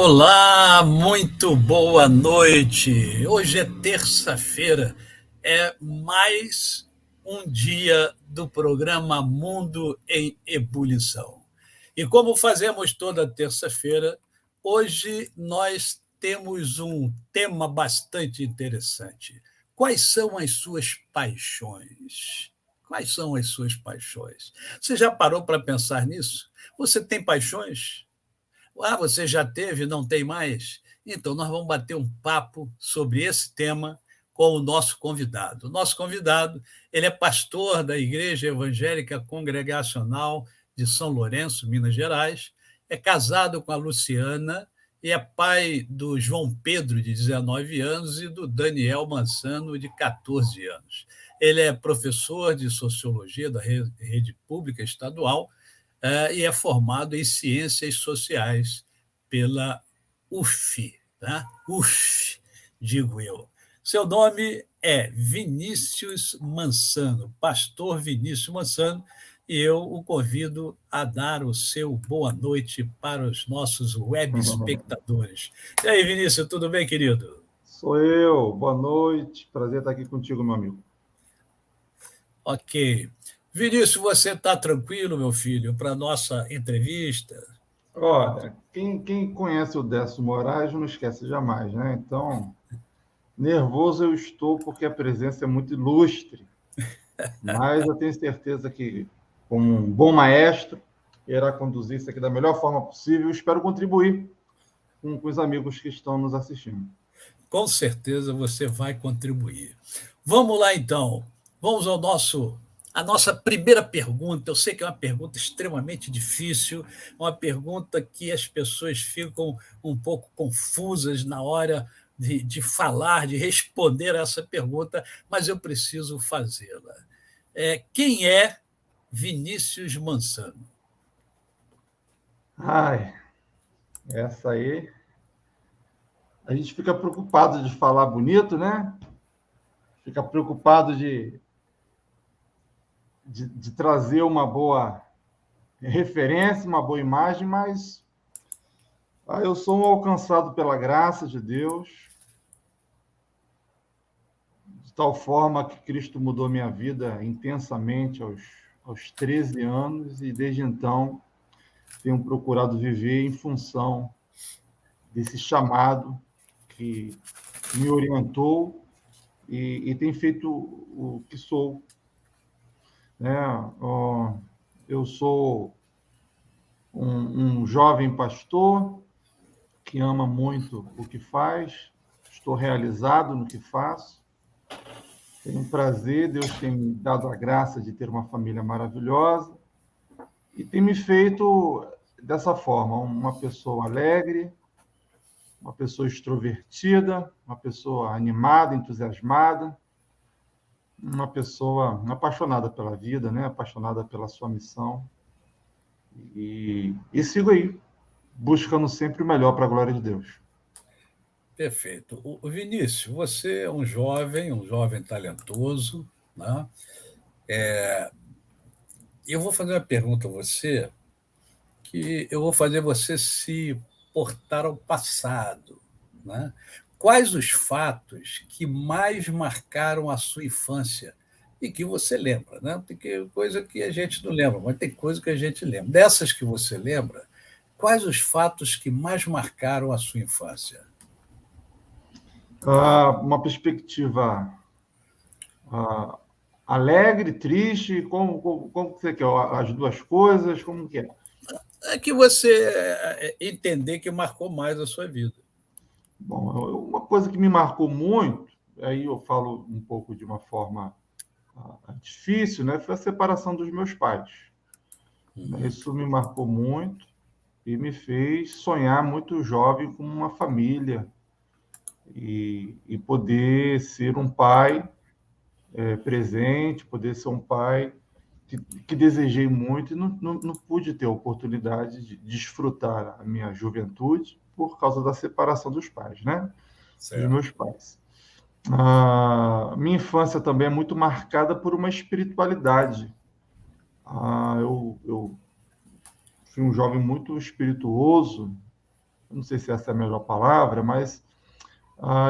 Olá, muito boa noite. Hoje é terça-feira, é mais um dia do programa Mundo em Ebulição. E como fazemos toda terça-feira, hoje nós temos um tema bastante interessante. Quais são as suas paixões? Quais são as suas paixões? Você já parou para pensar nisso? Você tem paixões? Ah, você já teve, não tem mais? Então, nós vamos bater um papo sobre esse tema com o nosso convidado. O nosso convidado, ele é pastor da Igreja Evangélica Congregacional de São Lourenço, Minas Gerais, é casado com a Luciana e é pai do João Pedro, de 19 anos, e do Daniel Mansano, de 14 anos. Ele é professor de Sociologia da Rede Pública Estadual e é formado em Ciências Sociais pela UF, né? UF, digo eu. Seu nome é Vinícius Mansano, pastor Vinícius Mansano, e eu o convido a dar o seu boa noite para os nossos web espectadores. E aí, Vinícius, tudo bem, querido? Sou eu, boa noite, prazer estar aqui contigo, meu amigo. Ok. Vinícius, você está tranquilo, meu filho, para a nossa entrevista? Olha, quem conhece o Décio Moraes não esquece jamais, né? Então, nervoso eu estou porque a presença é muito ilustre, mas eu tenho certeza que, como um bom maestro, irá conduzir isso aqui da melhor forma possível e espero contribuir com os amigos que estão nos assistindo. Com certeza você vai contribuir. Vamos lá, então. Vamos ao a nossa primeira pergunta. Eu sei que é uma pergunta extremamente difícil, uma pergunta que as pessoas ficam um pouco confusas na hora de falar, de responder a essa pergunta, mas eu preciso fazê-la. Quem é Vinícius Mansano? Ai, essa aí, a gente fica preocupado de falar bonito, né? Fica preocupado de trazer uma boa referência, uma boa imagem, mas eu sou um alcançado pela graça de Deus, de tal forma que Cristo mudou minha vida intensamente aos 13 anos, e desde então tenho procurado viver em função desse chamado que me orientou e tem feito o que sou. Né? Eu sou um jovem pastor que ama muito o que faz, estou realizado no que faço, tenho um prazer, Deus tem me dado a graça de ter uma família maravilhosa e tem me feito dessa forma, uma pessoa alegre, uma pessoa extrovertida, uma pessoa animada, entusiasmada, uma pessoa apaixonada pela vida, né? Apaixonada pela sua missão. E sigo aí, buscando sempre o melhor para a glória de Deus. Perfeito. O Vinícius, você é um jovem talentoso, né? E eu vou fazer uma pergunta a você, que eu vou fazer você se portar ao passado, né? Quais os fatos que mais marcaram a sua infância e que você lembra, né? Porque coisa que a gente não lembra, mas tem coisa que a gente lembra. Dessas que você lembra, quais os fatos que mais marcaram a sua infância? Uma perspectiva ah, alegre, triste, como você quer? As duas coisas, como que é? É que você entender que marcou mais a sua vida. Bom, uma coisa que me marcou muito, aí eu falo um pouco de uma forma difícil, né? Foi a separação dos meus pais. Isso me marcou muito e me fez sonhar muito jovem com uma família e poder ser um pai presente, poder ser um pai que desejei muito e não pude ter a oportunidade de desfrutar a minha juventude por causa da separação dos pais, né? Dos Certo. meus pais. Minha infância também é muito marcada por uma espiritualidade. Eu fui um jovem muito espirituoso não sei se essa é a melhor palavra, mas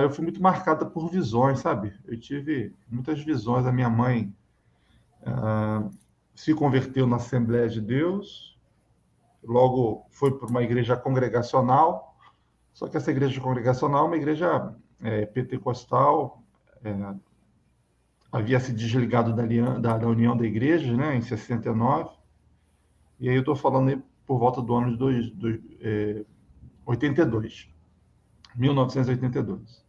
eu fui muito marcada por visões, sabe? Eu tive muitas visões. A minha mãe se converteu na Assembleia de Deus, logo foi para uma igreja congregacional, só que essa igreja congregacional é uma igreja pentecostal, havia se desligado da União da Igreja, né, em 69, e aí eu estou falando aí por volta do ano de 82, 1982.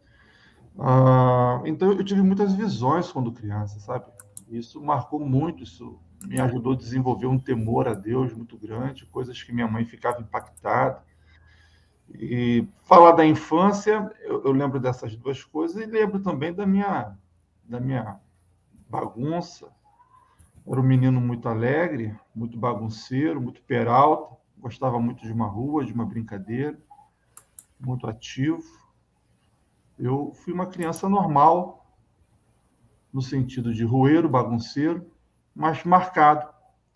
Então eu tive muitas visões quando criança, sabe? Isso marcou muito, isso me ajudou a desenvolver um temor a Deus muito grande, coisas que minha mãe ficava impactada. E falar da infância, eu lembro dessas duas coisas e lembro também da minha bagunça. Era um menino muito alegre, muito bagunceiro, muito peralta, gostava muito de uma rua, de uma brincadeira, muito ativo. Eu fui uma criança normal, no sentido de rueiro, bagunceiro, mas marcado,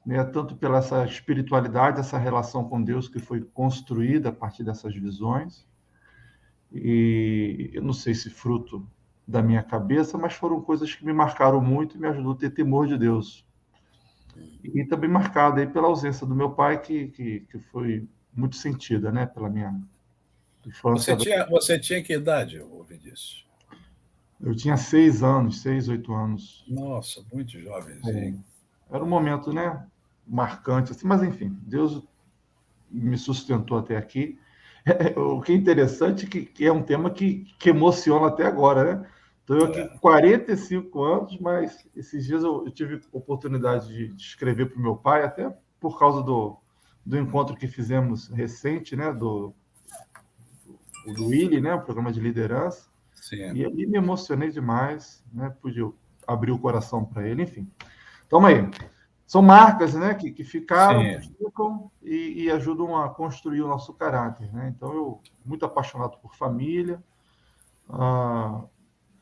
né? Tanto pela essa espiritualidade, essa relação com Deus que foi construída a partir dessas visões. E eu não sei se fruto da minha cabeça, mas foram coisas que me marcaram muito e me ajudou a ter temor de Deus. E também marcado aí pela ausência do meu pai, que foi muito sentida, né, pela minha infância. Você tinha que idade, Vinícius? Eu tinha 6 anos, 6, 8 anos. Nossa, muito jovenzinho. Era um momento, né, marcante, assim, mas enfim, Deus me sustentou até aqui. O que é interessante que é um tema que emociona até agora, né? Estou aqui com 45 anos, mas esses dias eu tive oportunidade de escrever para o meu pai, até por causa do encontro que fizemos recente, né? Do Willi, né? O programa de liderança. Sim. E ali me emocionei demais, né? Pude abrir o coração para ele, enfim. Toma aí. São marcas, né? Que ficaram, que ficam e ajudam a construir o nosso caráter, né? Então, eu muito apaixonado por família,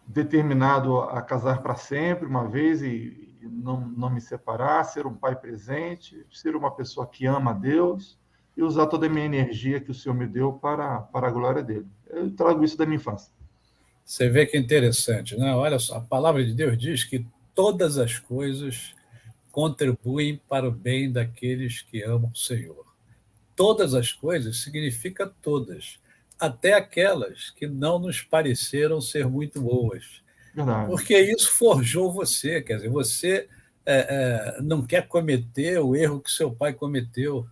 determinado a casar para sempre, uma vez, e não me separar, ser um pai presente, ser uma pessoa que ama a Deus e usar toda a minha energia que o Senhor me deu para a glória dele. Eu trago isso da minha infância. Você vê que interessante, né? Olha só, a palavra de Deus diz que todas as coisas contribuem para o bem daqueles que amam o Senhor. Todas as coisas significa todas, até aquelas que não nos pareceram ser muito boas. Verdade. Porque isso forjou você, quer dizer, você não quer cometer o erro que seu pai cometeu.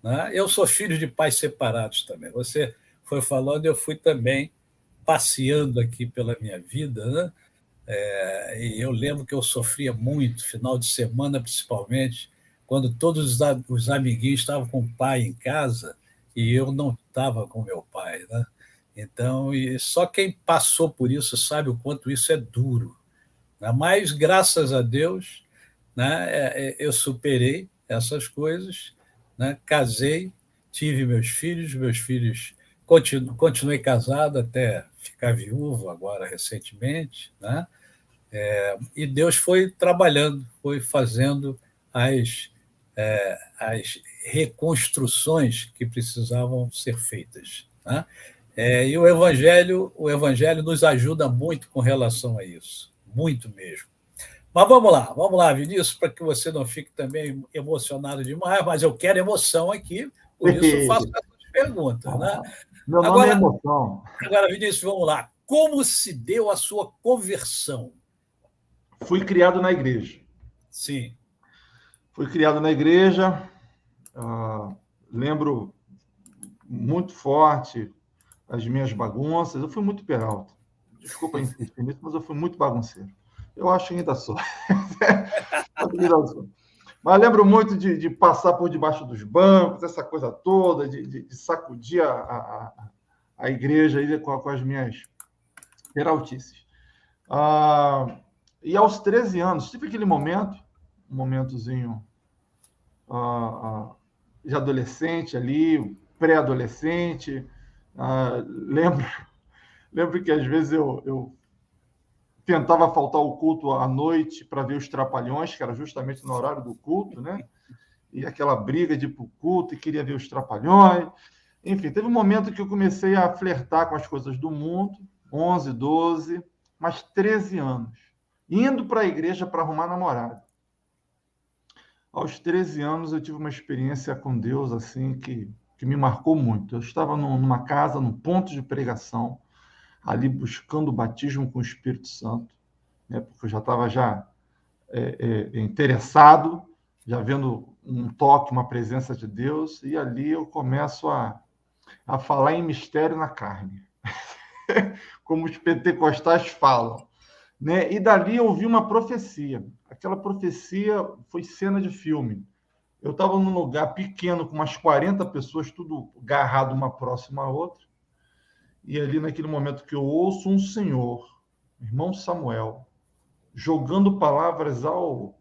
Né? Eu sou filho de pais separados também. Você foi falando, eu fui também passeando aqui pela minha vida, né? E eu lembro que eu sofria muito, final de semana principalmente, quando todos os amiguinhos estavam com o pai em casa e eu não estava com meu pai, né? Então, só quem passou por isso sabe o quanto isso é duro, né? Mas, graças a Deus, né, eu superei essas coisas, né? Casei, tive meus filhos, continuei casado até ficar viúvo agora recentemente, né? E Deus foi trabalhando, foi fazendo as reconstruções que precisavam ser feitas, né? E o Evangelho nos ajuda muito com relação a isso, muito mesmo. Mas vamos lá, Vinícius, para que você não fique também emocionado demais, mas eu quero emoção aqui, por isso eu faço essas perguntas, né? Meu nome é emoção. Agora, Vinícius, vamos lá. Como se deu a sua conversão? Fui criado na igreja. Sim. Fui criado na igreja. Lembro muito forte as minhas bagunças. Eu fui muito peralta. Desculpa insistir nisso, mas eu fui muito bagunceiro. Eu acho que ainda sou. Mas lembro muito de passar por debaixo dos bancos, essa coisa toda, de sacudir a igreja aí com as minhas peraltices. E aos 13 anos, tive aquele momento, um momentozinho de adolescente ali, pré-adolescente. Lembro que às vezes eu tentava faltar o culto à noite para ver os Trapalhões, que era justamente no horário do culto, né? E aquela briga de ir para o culto e queria ver os Trapalhões. Enfim, teve um momento que eu comecei a flertar com as coisas do mundo, 11, 12, mas 13 anos, indo para a igreja para arrumar namorado. Aos 13 anos, eu tive uma experiência com Deus assim que me marcou muito. Eu estava numa casa, num ponto de pregação, ali buscando o batismo com o Espírito Santo, né? Porque eu já estava interessado, já vendo um toque, uma presença de Deus, e ali eu começo a falar em mistério na carne, como os pentecostais falam. Né? E dali eu ouvi uma profecia. Aquela profecia foi cena de filme. Eu estava num lugar pequeno, com umas 40 pessoas, tudo agarrado uma próxima à outra. E ali, naquele momento que eu ouço um senhor, irmão Samuel, jogando palavras ao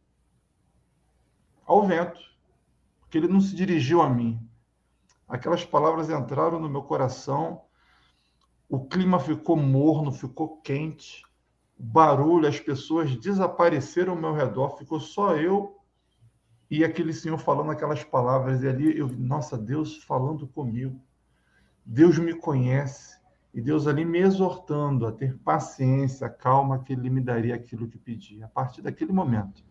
vento, porque ele não se dirigiu a mim. Aquelas palavras entraram no meu coração, o clima ficou morno, ficou quente, o barulho, as pessoas desapareceram ao meu redor, ficou só eu e aquele senhor falando aquelas palavras. E ali eu, nossa, Deus falando comigo. Deus me conhece. E Deus ali me exortando a ter paciência, calma, que Ele me daria aquilo que pedia. A partir daquele momento,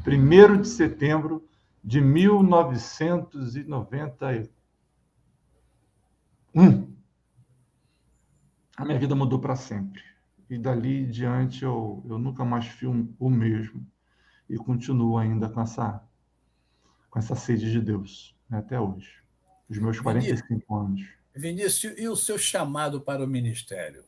1º de setembro de 1991, a minha vida mudou para sempre. E dali em diante eu nunca mais fui o mesmo. E continuo ainda com essa sede de Deus, né, até hoje. Os meus 45 anos. Vinícius, e o seu chamado para o ministério?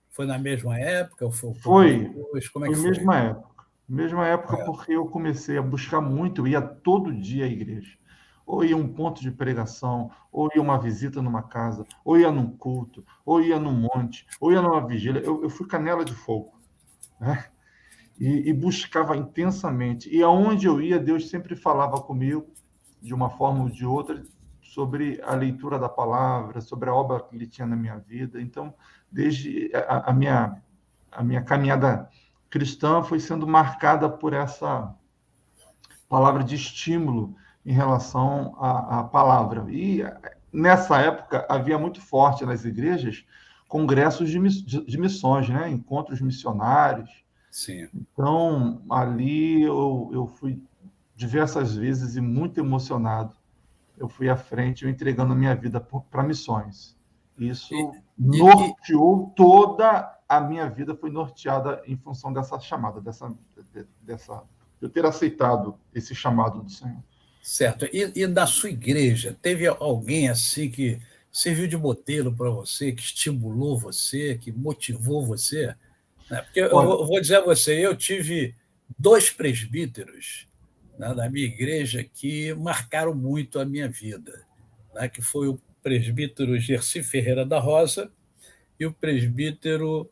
Foi na mesma época ou foi um pouco Foi, depois? Como é foi que foi? mesma época. Mesma época É, porque eu comecei a buscar muito, eu ia todo dia à igreja. Ou ia a um ponto de pregação, ou ia uma visita numa casa, ou ia num culto, ou ia num monte, ou ia numa vigília. Eu fui canela de fogo, né? E buscava intensamente. E aonde eu ia, Deus sempre falava comigo, de uma forma ou de outra, sobre a leitura da palavra, sobre a obra que Ele tinha na minha vida. Então, desde a minha caminhada cristã foi sendo marcada por essa palavra de estímulo em relação à palavra. E nessa época havia muito forte nas igrejas congressos de missões, né? Encontros missionários. sim. Então, ali eu fui diversas vezes e muito emocionado. Eu fui à frente, eu entregando a minha vida para missões. E, Isso e, norteou toda a minha vida, foi norteada em função dessa chamada, dessa eu ter aceitado esse chamado do Senhor. certo. E na sua igreja, teve alguém assim que serviu de modelo para você, que estimulou você, que motivou você? Né? Porque Olha, eu vou dizer a você, eu tive 2 presbíteros, né, na minha igreja que marcaram muito a minha vida, né, que foi o presbítero Gerci Ferreira da Rosa e o presbítero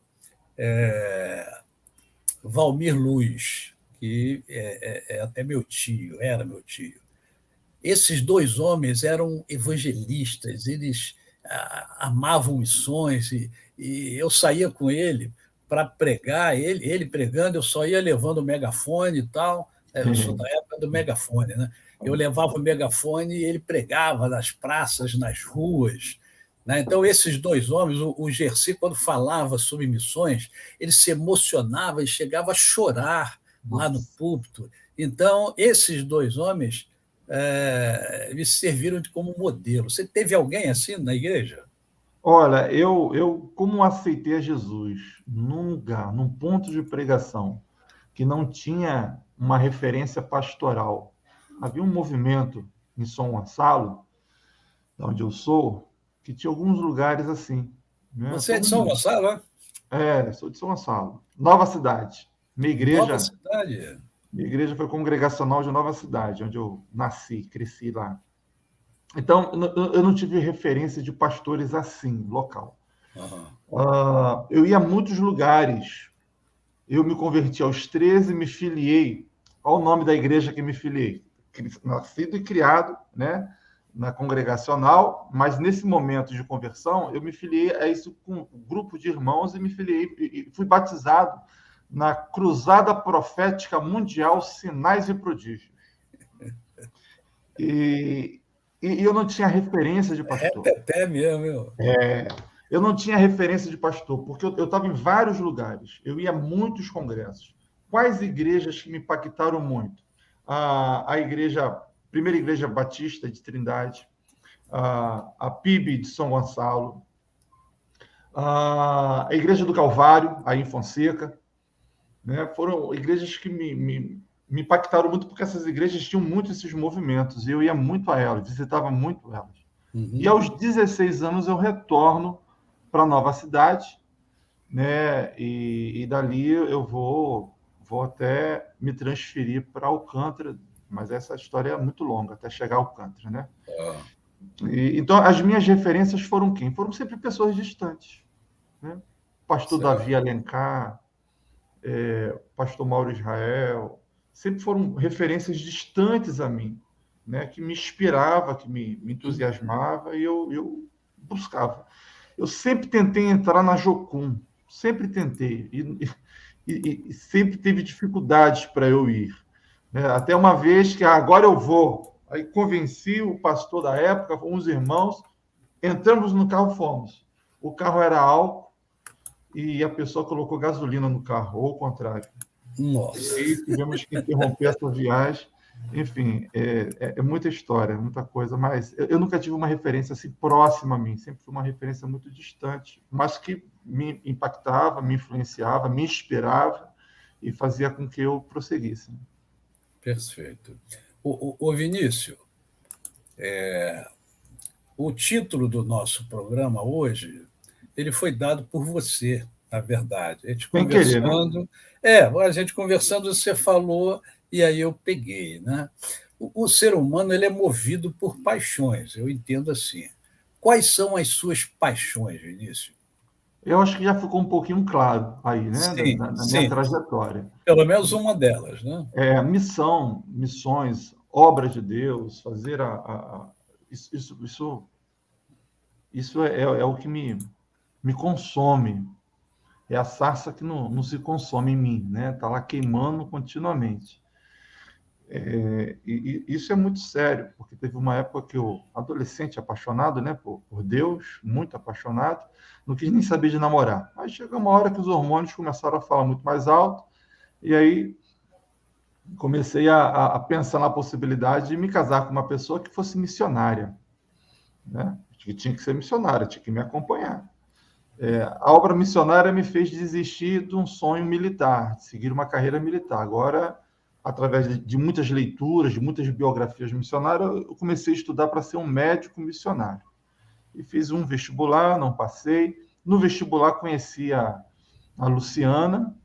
Valmir Luz, que é até meu tio, era meu tio. Esses 2 homens eram evangelistas, eles amavam missões, e eu saía com ele para pregar, ele pregando, eu só ia levando o megafone e tal. Eu sou da época do megafone, né? Eu levava o megafone e ele pregava nas praças, nas ruas. Né? Então, esses 2 homens, o Gerci, quando falava sobre missões, ele se emocionava e chegava a chorar lá no púlpito. Então, esses 2 homens me serviram como modelo. Você teve alguém assim na igreja? olha, eu como aceitei a Jesus num lugar, num ponto de pregação que não tinha uma referência pastoral. Havia um movimento em São Gonçalo, onde eu sou, que tinha alguns lugares assim. Né? Você é de São Gonçalo, é? Sou de São Gonçalo. Nova Cidade. Nova Cidade. Minha igreja foi congregacional de Nova Cidade, onde eu nasci, cresci lá. Então, eu não tive referência de pastores assim, local. Uhum. Eu ia a muitos lugares. Eu me converti aos 13, me filiei. Qual o nome da igreja que me filiei? Nascido e criado, né, na congregacional, mas nesse momento de conversão, eu me filiei a isso com um grupo de irmãos e me filiei e fui batizado na Cruzada Profética Mundial Sinais e Prodígios. E E eu não tinha referência de pastor. Até mesmo, meu. Eu não tinha referência de pastor, porque eu estava em vários lugares. Eu ia a muitos congressos. Quais igrejas que me impactaram muito? A igreja, primeira igreja batista de Trindade, a PIB de São Gonçalo, a igreja do Calvário, aí em Fonseca, né? Foram igrejas que me impactaram muito, porque essas igrejas tinham muito esses movimentos, e eu ia muito a elas, visitava muito elas. E aos 16 anos eu retorno para a nova cidade, né? E dali eu vou até me transferir para Alcântara, mas essa história é muito longa, até chegar a Alcântara, né? Então, as minhas referências foram quem? Foram sempre pessoas distantes, né? Pastor Davi Alencar, pastor Mauro Israel, sempre foram referências distantes a mim, né? Que me inspirava, que me entusiasmava, e eu buscava. Eu sempre tentei entrar na Jocum, sempre tentei, e sempre teve dificuldades para eu ir, né? Até uma vez que agora eu vou, aí convenci o pastor da época, com uns irmãos, entramos no carro, fomos. O carro era álcool e a pessoa colocou gasolina no carro, ou o contrário. Nossa. E aí tivemos que interromper essa viagem. Enfim, é muita história, muita coisa, mas eu nunca tive uma referência assim próxima a mim, sempre foi uma referência muito distante, mas que me impactava, me influenciava, me inspirava e fazia com que eu prosseguisse. Perfeito. O Vinícius, o título do nosso programa hoje, ele foi dado por você, na verdade. A gente Sem querer, né? a gente conversando, você falou, e aí eu peguei, né? O ser humano ele é movido por paixões, eu entendo assim. Quais são as suas paixões, Vinícius? Eu acho que já ficou um pouquinho claro aí, né, Sim, da minha sim. trajetória. Pelo menos uma delas, né? Missão, missões, obra de Deus, fazer isso é o que me consome. É a sarça que não se consome em mim, né? Está lá queimando continuamente. E isso é muito sério, porque teve uma época que eu, adolescente apaixonado, né, por Deus, muito apaixonado, não quis nem saber de namorar. Aí chegou uma hora que os hormônios começaram a falar muito mais alto, e aí comecei a pensar na possibilidade de me casar com uma pessoa que fosse missionária, né? Que tinha que ser missionária, tinha que me acompanhar. A obra missionária me fez desistir de um sonho militar, de seguir uma carreira militar. Agora, através de muitas leituras, de muitas biografias missionárias, eu comecei a estudar para ser um médico missionário. E fiz um vestibular, não passei. No vestibular conheci a Luciana,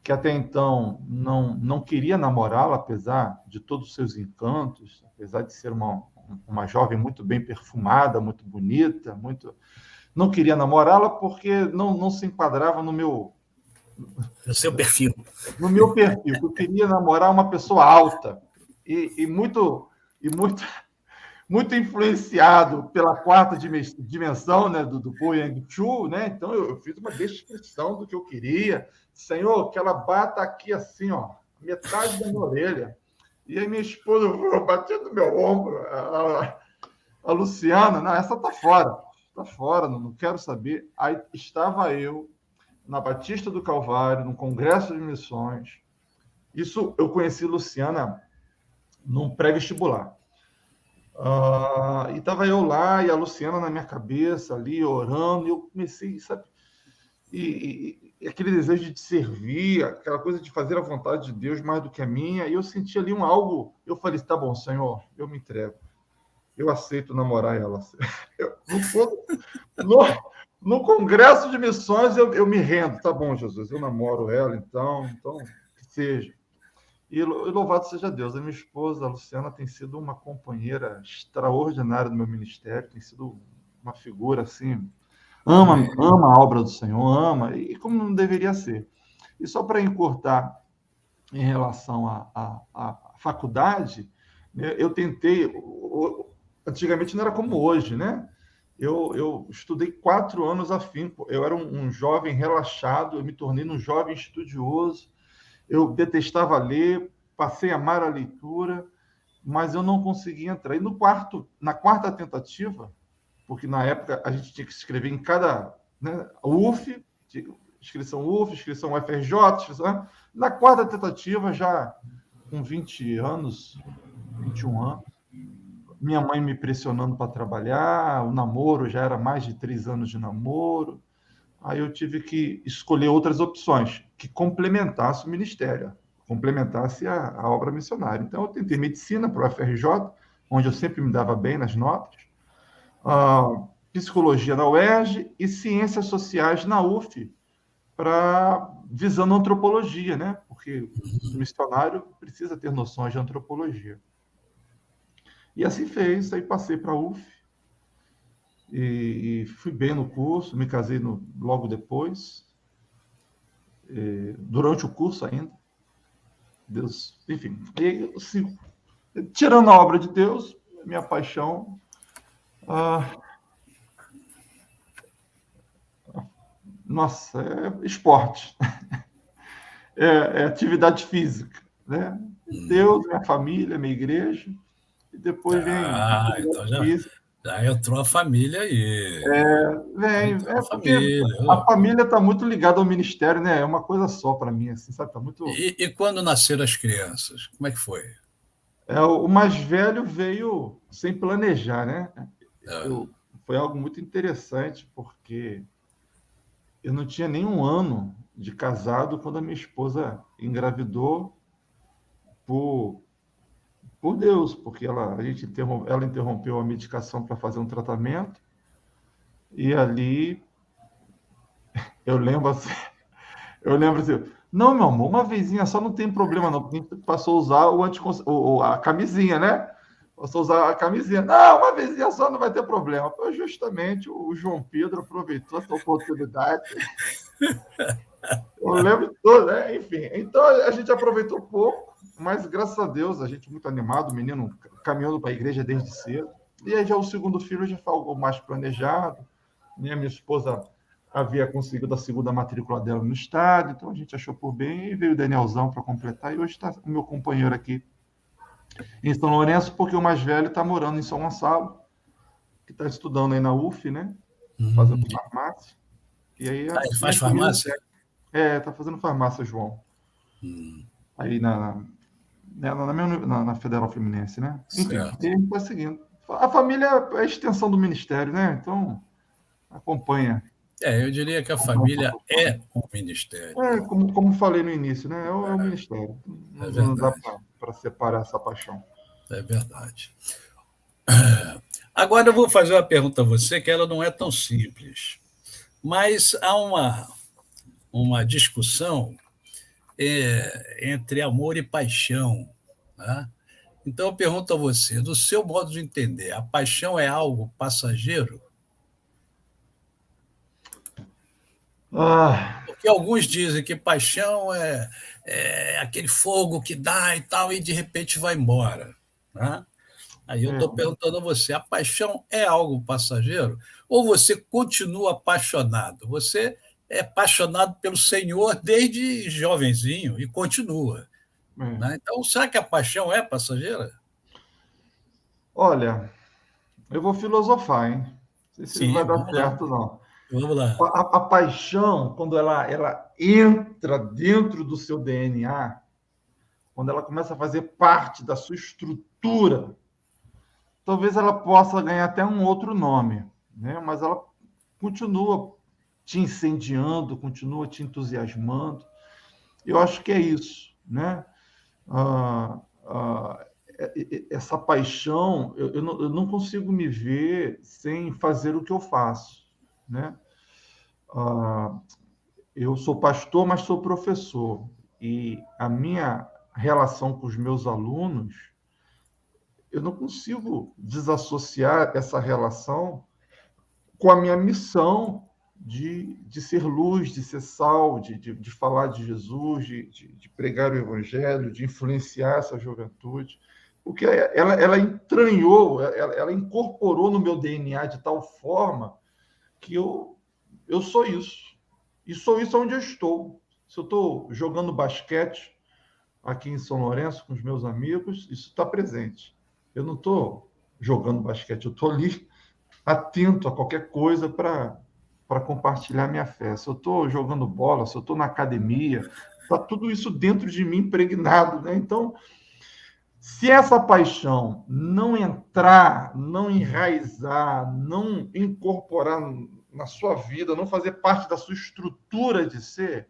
que até então não queria namorá-la, apesar de todos os seus encantos, apesar de ser uma jovem muito bem perfumada, muito bonita, muito... Não queria namorá-la porque não se enquadrava no meu... No seu perfil. No meu perfil. Eu queria namorar uma pessoa alta e muito influenciado pela quarta dimensão, né, do Po Yang Chu, né? Então eu fiz uma descrição do que eu queria. Senhor, que ela bata aqui assim, ó, metade da minha orelha. E aí minha esposa bateu no meu ombro, a Luciana, não, essa tá fora, não quero saber. Aí estava eu na Batista do Calvário, no Congresso de Missões. Isso eu conheci Luciana num pré-vestibular. E estava eu lá e a Luciana na minha cabeça ali orando, e eu comecei, sabe, e aquele desejo de servir, aquela coisa de fazer a vontade de Deus mais do que a minha, e eu senti ali algo, eu falei, tá bom, Senhor, eu me entrego, eu aceito namorar ela. No congresso de missões eu me rendo, tá bom, Jesus, eu namoro ela, então que seja. E louvado seja Deus, a minha esposa, a Luciana, tem sido uma companheira extraordinária do meu ministério, tem sido uma figura assim, ama a obra do Senhor, ama, e como não deveria ser. E só para encurtar em relação à faculdade, né, eu tentei, antigamente não era como hoje, né? Eu estudei 4 anos afinco, eu era um jovem relaxado, eu me tornei um jovem estudioso, eu detestava ler, passei a amar a leitura, mas eu não consegui entrar. E na quarta tentativa, porque na época a gente tinha que escrever em cada, né, UF, inscrição UF, inscrição UFRJ, inscrição, na quarta tentativa, já com 20 anos, 21 anos, minha mãe me pressionando para trabalhar, o namoro já era mais de 3 anos de namoro, aí eu tive que escolher outras opções que complementasse o ministério, complementasse a obra missionária. Então, eu tentei medicina para o UFRJ, onde eu sempre me dava bem nas notas, psicologia na UERJ e ciências sociais na UF, visando antropologia, né? Porque o missionário precisa ter noções de antropologia. E assim fez, aí passei para a UF e fui bem no curso, me casei logo depois, durante o curso ainda. Deus, enfim, e, assim, tirando a obra de Deus, minha paixão, nossa, é esporte, é atividade física, né? Deus, minha família, minha igreja, e depois vem Então atividade física. já entrou a família aí. É porque Família. a família está muito ligada ao ministério, né? É uma coisa só para mim, assim, sabe? Tá muito. E quando nasceram as crianças? Como é que foi? O mais velho veio sem planejar, né? Ah, Foi algo muito interessante, porque eu não tinha nem um ano de casado quando a minha esposa engravidou por, por Deus, porque ela interrompeu a medicação para fazer um tratamento, e ali eu lembro assim, eu lembro assim, não, meu amor, uma vezinha só não tem problema não, porque a gente passou a usar a camisinha, né? Passou a usar a camisinha. Não, uma vezinha só não vai ter problema. Foi justamente o João Pedro aproveitou essa oportunidade. Eu lembro de tudo, né? Enfim. Então a gente aproveitou pouco, mas graças a Deus a gente muito animado, o menino caminhando para a igreja desde cedo. E aí já o segundo filho já foi algo mais planejado, né? Minha esposa havia conseguido a segunda matrícula dela no estado, então a gente achou por bem e veio o Danielzão para completar. E hoje está o meu companheiro aqui em São Lourenço, porque o mais velho está morando em São Gonçalo, que está estudando aí na UF, né? Fazendo farmácia. E aí ele minha faz querida farmácia? está fazendo farmácia, João. Aí na Federal Fluminense, né? Enfim, Certo. e a gente está seguindo. A família é a extensão do ministério, né? Então, acompanha. Eu diria que a Acompanha essa família questão. é um ministério. Como falei no início, né? É o ministério. É Não dá verdade. para separar essa paixão. É verdade. Agora eu vou fazer uma pergunta a você que ela não é tão simples, mas há uma discussão entre amor e paixão. Né? Então eu pergunto a você, do seu modo de entender, a paixão é algo passageiro? Ah, Porque alguns dizem que paixão é aquele fogo que dá e tal, e de repente vai embora. Né? Aí eu estou é, perguntando a você: a paixão é algo passageiro? Ou você continua apaixonado? Você é apaixonado pelo Senhor desde jovenzinho e continua. é. Né? Então, será que a paixão é passageira? Olha, eu vou filosofar, hein? Não sei se Sim, vai dar vamos lá. certo, não. Vamos lá. A paixão, quando ela entra dentro do seu DNA, quando ela começa a fazer parte da sua estrutura, talvez ela possa ganhar até um outro nome, né? Mas ela continua te incendiando, continua te entusiasmando. Eu acho que é isso, né? Ah, ah, essa paixão, eu não consigo me ver sem fazer o que eu faço, né? Ah, eu sou pastor, mas sou professor. E a minha relação com os meus alunos, eu não consigo desassociar essa relação com a minha missão de ser luz, de ser sal, de falar de Jesus, de pregar o evangelho, de influenciar essa juventude. Porque ela entranhou, ela incorporou no meu DNA de tal forma que eu sou isso. E sou isso onde eu estou. Se eu jogando basquete aqui em São Lourenço com os meus amigos, isso está presente. Eu não estou jogando basquete, eu estou ali atento a qualquer coisa para compartilhar minha fé. Se eu estou jogando bola, se eu estou na academia, está tudo isso dentro de mim impregnado, né? Então, se essa paixão não entrar, não enraizar, não incorporar na sua vida, não fazer parte da sua estrutura de ser,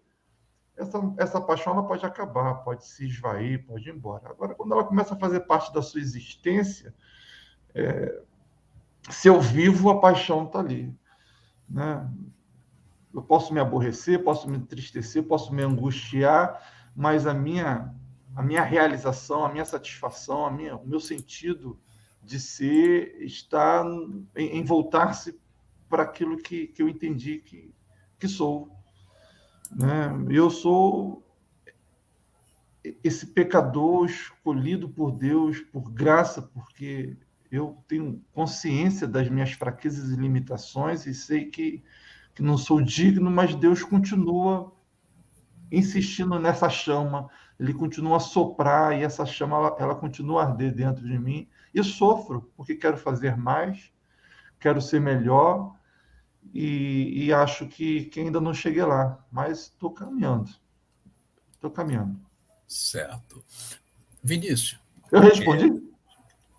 essa paixão ela pode acabar, pode se esvair, pode ir embora. Agora, quando ela começa a fazer parte da sua existência, se eu vivo, a paixão está ali, né? Eu posso me aborrecer, posso me entristecer, posso me angustiar, mas a minha realização, a minha satisfação, o meu sentido de ser está em voltar-se para aquilo que eu entendi que sou, né? Eu sou esse pecador escolhido por Deus, por graça, porque eu tenho consciência das minhas fraquezas e limitações e sei que não sou digno, mas Deus continua insistindo nessa chama, ele continua a soprar e essa chama ela continua a arder dentro de mim. E sofro, porque quero fazer mais, quero ser melhor e acho que ainda não cheguei lá, mas estou caminhando, estou caminhando. Certo. Vinícius, Eu respondi?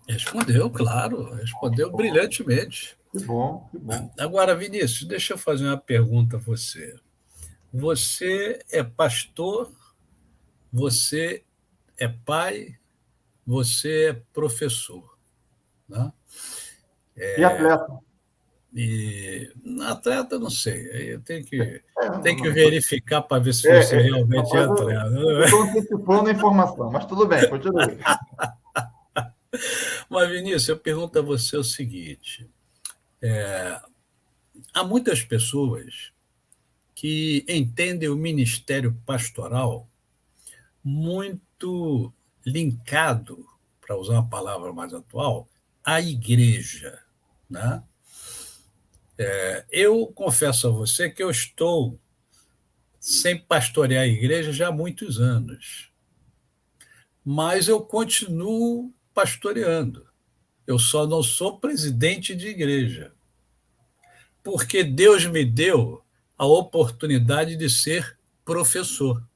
respondeu, claro, respondeu brilhantemente. Que bom, que bom. Agora, Vinícius, deixa eu fazer uma pergunta a você. Você é pastor, você é pai, você é professor, né? E atleta? E atleta, não sei. Aí eu Não, tenho que não. verificar para ver se você realmente é Rapaz, atleta. eu estou antecipando a informação, mas tudo bem, continue. Mas, Vinícius, eu pergunto a você o seguinte: há muitas pessoas que entendem o ministério pastoral muito linkado, para usar uma palavra mais atual, à igreja, né? Eu confesso a você que eu estou sem pastorear a igreja já há muitos anos, mas eu continuo pastoreando. Eu só não sou presidente de igreja, porque Deus me deu a oportunidade de ser professor.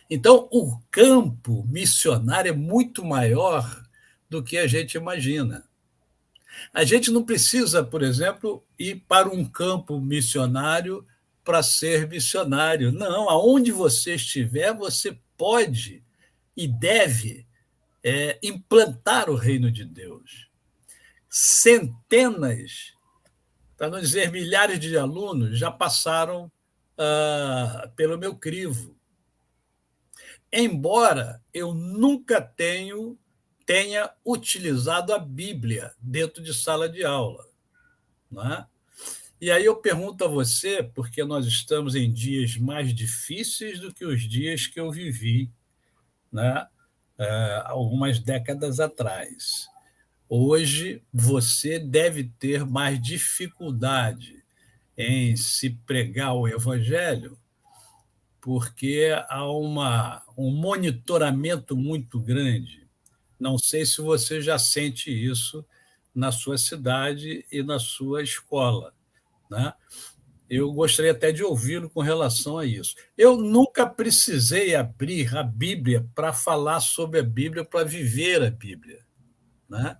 Então, o campo missionário é muito maior do que a gente imagina. A gente não precisa, por exemplo, ir para um campo missionário para ser missionário. Não, aonde você estiver, você pode e deve implantar o reino de Deus. Centenas, para não dizer milhares de alunos, já passaram pelo meu crivo. Embora eu nunca tenha utilizado a Bíblia dentro de sala de aula, não é? E aí eu pergunto a você, porque nós estamos em dias mais difíceis do que os dias que eu vivi, né? Algumas décadas atrás. Hoje você deve ter mais dificuldade em se pregar o evangelho, porque há um monitoramento muito grande. Não sei se você já sente isso na sua cidade e na sua escola, né? Eu gostaria até de ouvi-lo com relação a isso. Eu nunca precisei abrir a Bíblia para falar sobre a Bíblia, para viver a Bíblia, né?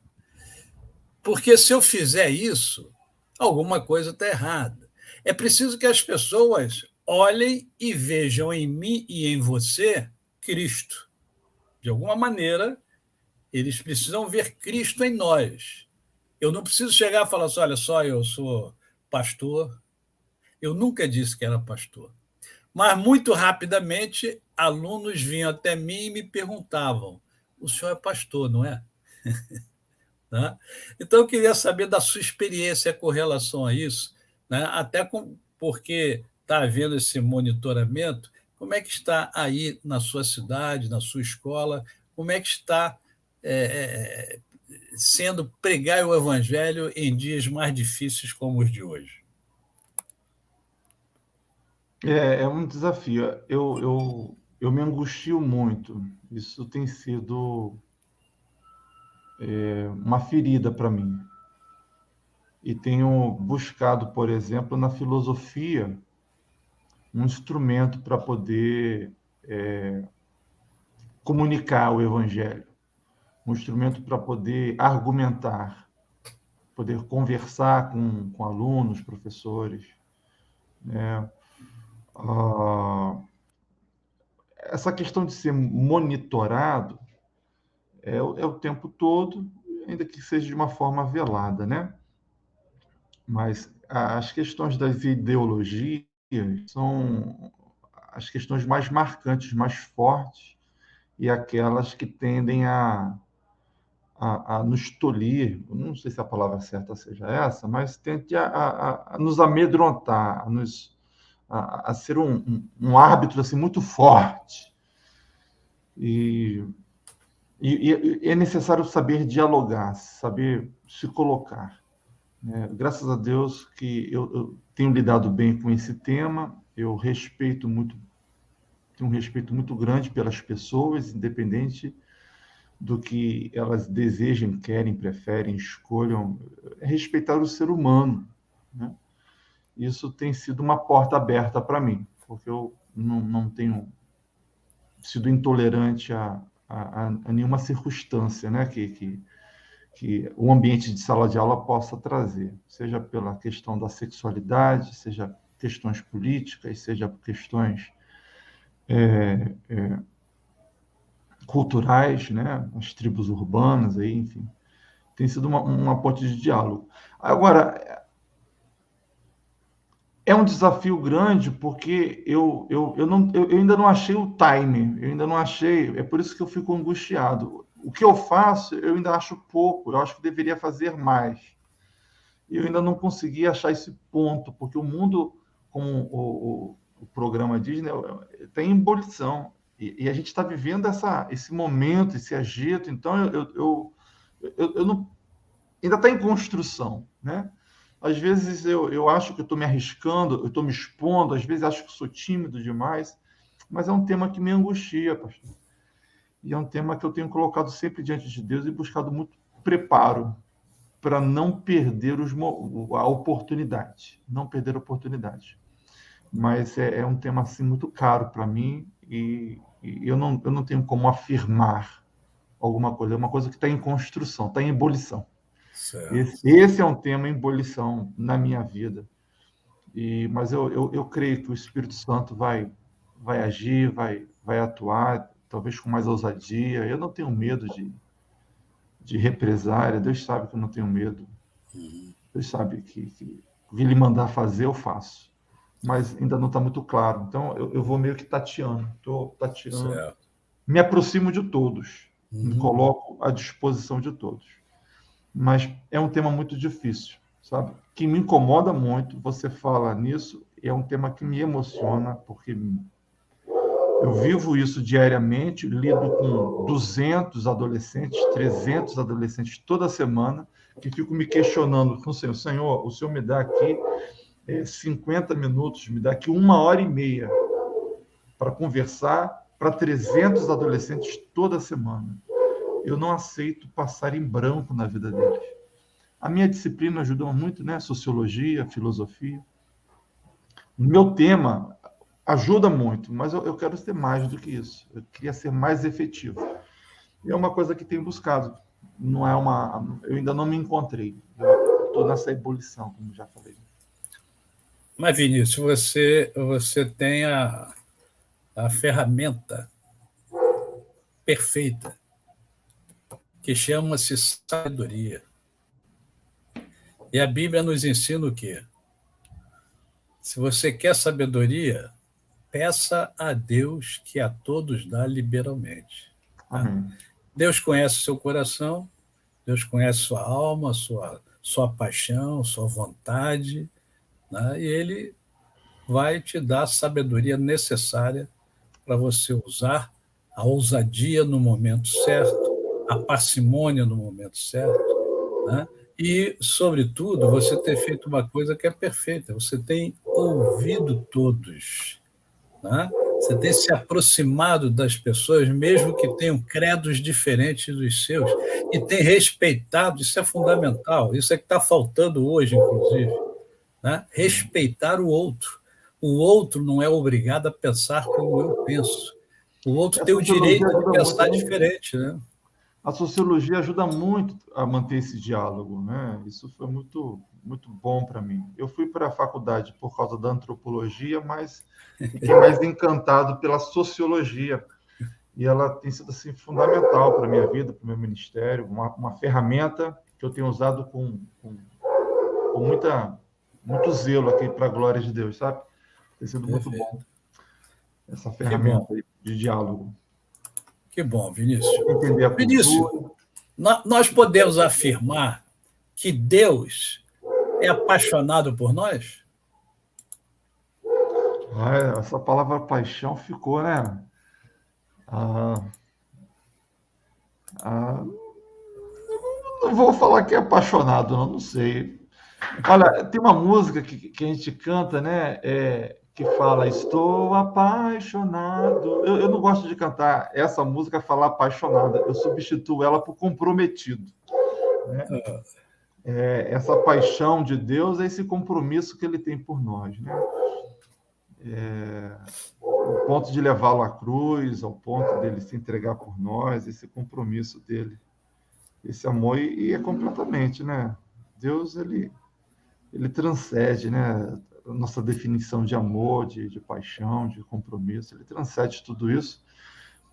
Porque se eu fizer isso, alguma coisa está errada. É preciso que as pessoas olhem e vejam em mim e em você Cristo. De alguma maneira, eles precisam ver Cristo em nós. Eu não preciso chegar e falar assim: olha só, eu sou pastor. Eu nunca disse que era pastor. Mas, muito rapidamente, alunos vinham até mim e me perguntavam: o senhor é pastor, não é? Né? Então, eu queria saber da sua experiência com relação a isso, né? Porque está havendo esse monitoramento. Como é que está aí na sua cidade, na sua escola? Como é que está é, sendo pregar o evangelho em dias mais difíceis como os de hoje? É um desafio. Eu me angustio muito. Isso tem sido uma ferida para mim. E tenho buscado, por exemplo, na filosofia, um instrumento para poder comunicar o evangelho, um instrumento para poder argumentar, poder conversar com alunos, professores, né? Essa questão de ser monitorado é o tempo todo, ainda que seja de uma forma velada, né? Mas as questões das ideologias são as questões mais marcantes, mais fortes, e aquelas que tendem a nos tolir, não sei se a palavra certa seja essa, mas tende a nos amedrontar, a ser um árbitro assim, muito forte. E é necessário saber dialogar, saber se colocar. Graças a Deus que eu tenho lidado bem com esse tema, eu respeito muito, tenho um respeito muito grande pelas pessoas, independente do que elas desejem, querem, preferem, escolham, respeitar o ser humano, né? Isso tem sido uma porta aberta para mim, porque eu não tenho sido intolerante a nenhuma circunstância, né, que o ambiente de sala de aula possa trazer, seja pela questão da sexualidade, seja questões políticas, seja questões culturais, né, as tribos urbanas, aí, enfim, tem sido uma ponte de diálogo. Agora, é um desafio grande porque eu ainda não achei o time, eu ainda não achei, é por isso que eu fico angustiado. O que eu faço, eu ainda acho pouco, eu acho que deveria fazer mais. E eu ainda não consegui achar esse ponto, porque o mundo, como o programa diz, né, tem ebulição. E a gente está vivendo esse momento, esse agito, então eu não, ainda está em construção, né? Às vezes eu acho que eu estou me arriscando, eu estou me expondo, às vezes acho que sou tímido demais, mas é um tema que me angustia, pastor. E é um tema que eu tenho colocado sempre diante de Deus e buscado muito preparo para não perder a oportunidade, não perder a oportunidade. Mas é um tema assim muito caro para mim e eu não tenho como afirmar alguma coisa, é uma coisa que está em construção, está em ebulição. Esse é um tema em ebulição na minha vida. Mas eu creio que o Espírito Santo vai agir, vai atuar, talvez com mais ousadia. Eu não tenho medo de represária. Deus sabe que eu não tenho medo. Deus sabe que Ele mandar fazer, eu faço. Mas ainda não está muito claro. Então, eu vou meio que tateando. Estou tateando. Certo. Me aproximo de todos. Me coloco à disposição de todos. Mas é um tema muito difícil, sabe? Que me incomoda muito. Você fala nisso, é um tema que me emociona, porque eu vivo isso diariamente, lido com 200 adolescentes, 300 adolescentes toda semana, que fico me questionando com o Senhor. Senhor, o Senhor me dá aqui 50 minutos, me dá aqui 1h30 para conversar para 300 adolescentes toda semana. Eu não aceito passar em branco na vida deles. A minha disciplina ajuda muito, né? Sociologia, filosofia. O meu tema ajuda muito, mas eu quero ser mais do que isso. Eu queria ser mais efetivo. E é uma coisa que tenho buscado. Não é eu ainda não me encontrei. Estou nessa ebulição, como já falei. Mas, Vinícius, você tem a ferramenta perfeita, que chama-se sabedoria. E a Bíblia nos ensina o quê? Se você quer sabedoria, peça a Deus, que a todos dá liberalmente. Tá? Deus conhece o seu coração, Deus conhece sua alma, sua paixão, sua vontade, né? E Ele vai te dar a sabedoria necessária para você usar a ousadia no momento certo, a parcimônia no momento certo, né? E, sobretudo, você ter feito uma coisa que é perfeita, você tem ouvido todos, né? Você tem se aproximado das pessoas, mesmo que tenham credos diferentes dos seus, e tem respeitado, isso é fundamental, isso é que está faltando hoje, inclusive, né? Respeitar o outro. O outro não é obrigado a pensar como eu penso. O outro A tem o sociologia direito de ajuda muito, pensar né? diferente, né? A sociologia ajuda muito a manter esse diálogo, né? Isso foi muito, muito bom para mim. Eu fui para a faculdade por causa da antropologia, mas fiquei mais encantado pela sociologia. E ela tem sido assim fundamental para a minha vida, para o meu ministério, uma ferramenta que eu tenho usado com muito zelo aqui para a glória de Deus, sabe? Tem sido muito Perfeito. bom essa Que bom, ferramenta aí de diálogo. que bom, Vinícius. Entender a Vinícius, cultura. nós podemos afirmar que Deus é apaixonado por nós? Ah, essa palavra paixão ficou, né? Ah, ah, não vou falar que é apaixonado, não sei. Olha, tem uma música que a gente canta, né? Que fala, estou apaixonado. Eu não gosto de cantar essa música, falar apaixonada. Eu substituo ela por comprometido. Né? Essa paixão de Deus é esse compromisso que ele tem por nós. Né? Ao ponto de levá-lo à cruz, ao ponto dele se entregar por nós, esse compromisso dele, esse amor, e é completamente, né? Deus, ele transcende, né? A nossa definição de amor, de paixão, de compromisso, ele transcende tudo isso,